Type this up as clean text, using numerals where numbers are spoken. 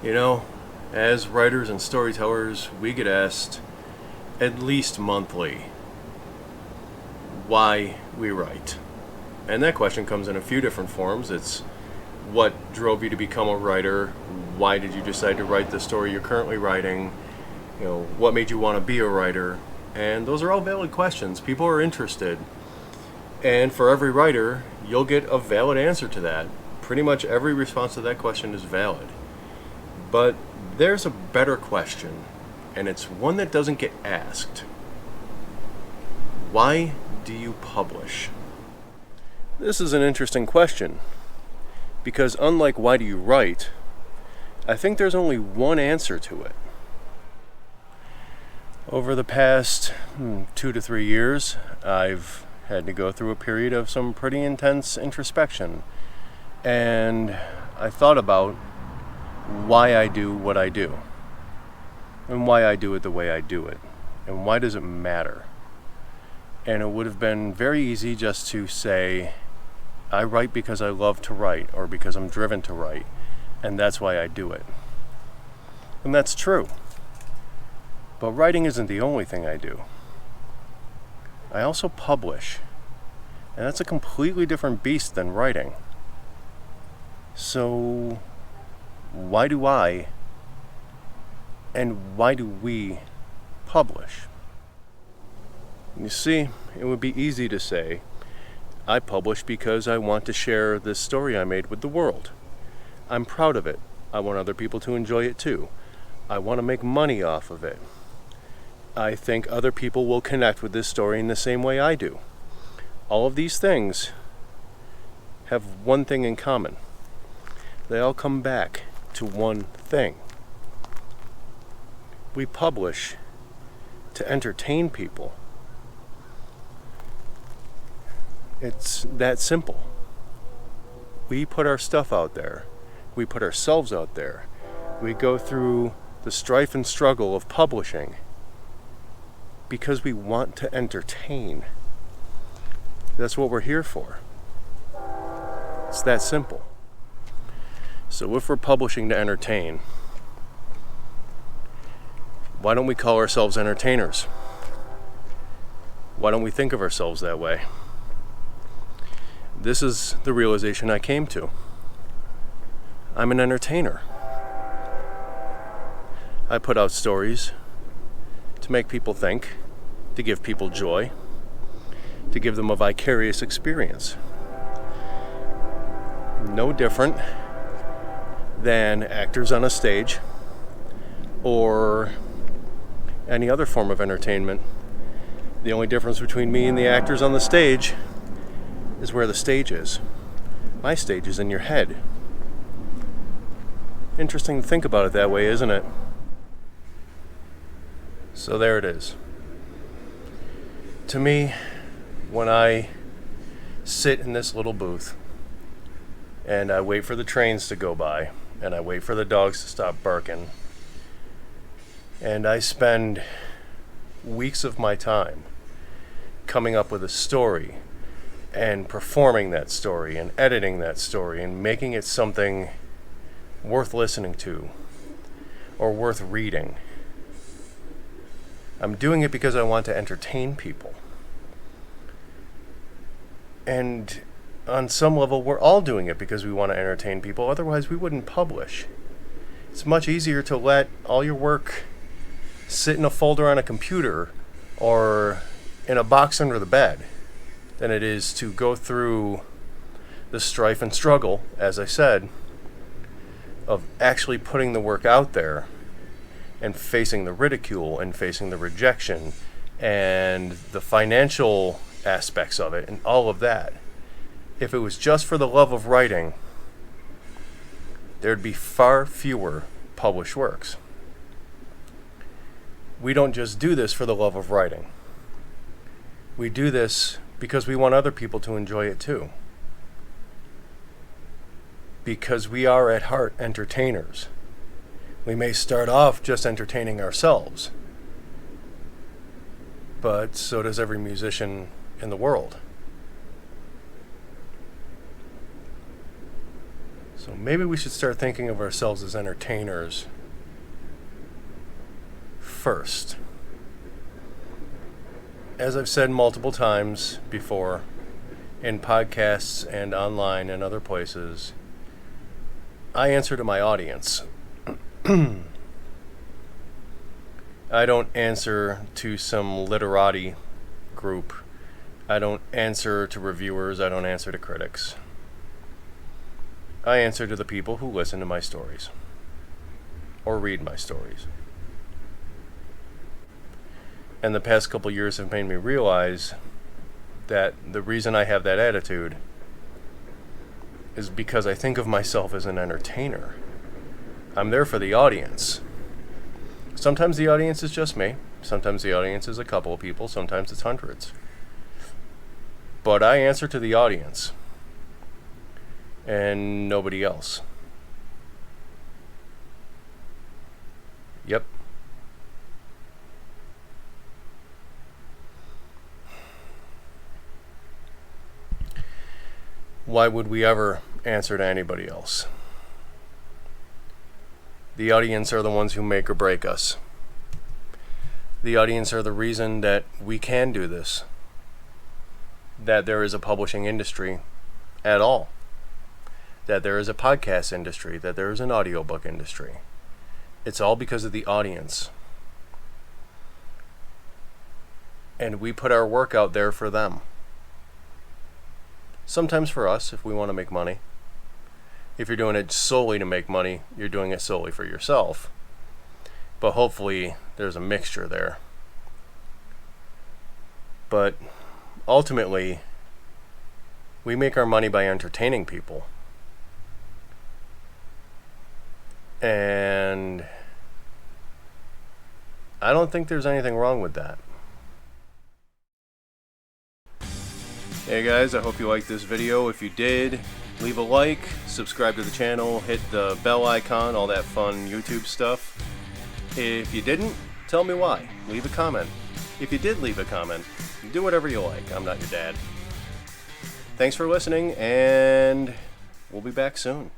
You know, as writers and storytellers, we get asked at least monthly why we write. And that question comes in a few different forms. It's what drove you to become a writer? Why did you decide to write the story you're currently writing? What made you want to be a writer? And those are all valid questions. People are interested. And for every writer, you'll get a valid answer to that. Pretty much every response to that question is valid. But there's a better question, and it's one that doesn't get asked. Why do you publish? This is an interesting question, because unlike why do you write, I think there's only one answer to it. Over the past 2 to 3 years, I've had to go through a period of some pretty intense introspection, and I thought about why I do what I do, and why I do it the way I do it, and why does it matter? And it would have been very easy just to say, I write because I love to write, or because I'm driven to write, and that's why I do it. And that's true. But writing isn't the only thing I do. I also publish, and that's a completely different beast than writing. So, why do I, and why do we publish? You see, it would be easy to say, I publish because I want to share this story I made with the world. I'm proud of it. I want other people to enjoy it too. I want to make money off of it. I think other people will connect with this story in the same way I do. All of these things have one thing in common. They all come back to one thing. We publish to entertain people. It's that simple. We put our stuff out there. We put ourselves out there. We go through the strife and struggle of publishing because we want to entertain. That's what we're here for. It's that simple. So if we're publishing to entertain, why don't we call ourselves entertainers? Why don't we think of ourselves that way? This is the realization I came to. I'm an entertainer. I put out stories to make people think, to give people joy, to give them a vicarious experience. No different than actors on a stage or any other form of entertainment. The only difference between me and the actors on the stage is where the stage is. My stage is in your head. Interesting to think about it that way, isn't it? So there it is. To me, when I sit in this little booth and I wait for the trains to go by and I wait for the dogs to stop barking and I spend weeks of my time coming up with a story and performing that story and editing that story and making it something worth listening to or worth reading. I'm doing it because I want to entertain people. And on some level, we're all doing it because we want to entertain people. Otherwise, we wouldn't publish. It's much easier to let all your work sit in a folder on a computer or in a box under the bed than it is to go through the strife and struggle, as I said, of actually putting the work out there and facing the ridicule and facing the rejection and the financial aspects of it and all of that. If it was just for the love of writing, there'd be far fewer published works. We don't just do this for the love of writing. We do this because we want other people to enjoy it too. Because we are at heart entertainers. We may start off just entertaining ourselves, but so does every musician in the world. So maybe we should start thinking of ourselves as entertainers first. As I've said multiple times before, in podcasts and online and other places, I answer to my audience. I don't answer to some literati group. I don't answer to reviewers. I don't answer to critics. I answer to the people who listen to my stories or read my stories. And the past couple years have made me realize that the reason I have that attitude is because I think of myself as an entertainer. I'm there for the audience. Sometimes the audience is just me. Sometimes the audience is a couple of people. Sometimes it's hundreds. But I answer to the audience and nobody else. Yep. Why would we ever answer to anybody else? The audience are the ones who make or break us. The audience are the reason that we can do this, that there is a publishing industry at all, that there is a podcast industry, that there is an audiobook industry. It's all because of the audience. And we put our work out there for them. Sometimes for us, if we want to make money. If you're doing it solely to make money, you're doing it solely for yourself. But hopefully, there's a mixture there. But ultimately, we make our money by entertaining people. And I don't think there's anything wrong with that. Hey guys, I hope you liked this video. If you did, leave a like, subscribe to the channel, hit the bell icon, all that fun YouTube stuff. If you didn't, tell me why. Leave a comment. If you did leave a comment, do whatever you like. I'm not your dad. Thanks for listening, and we'll be back soon.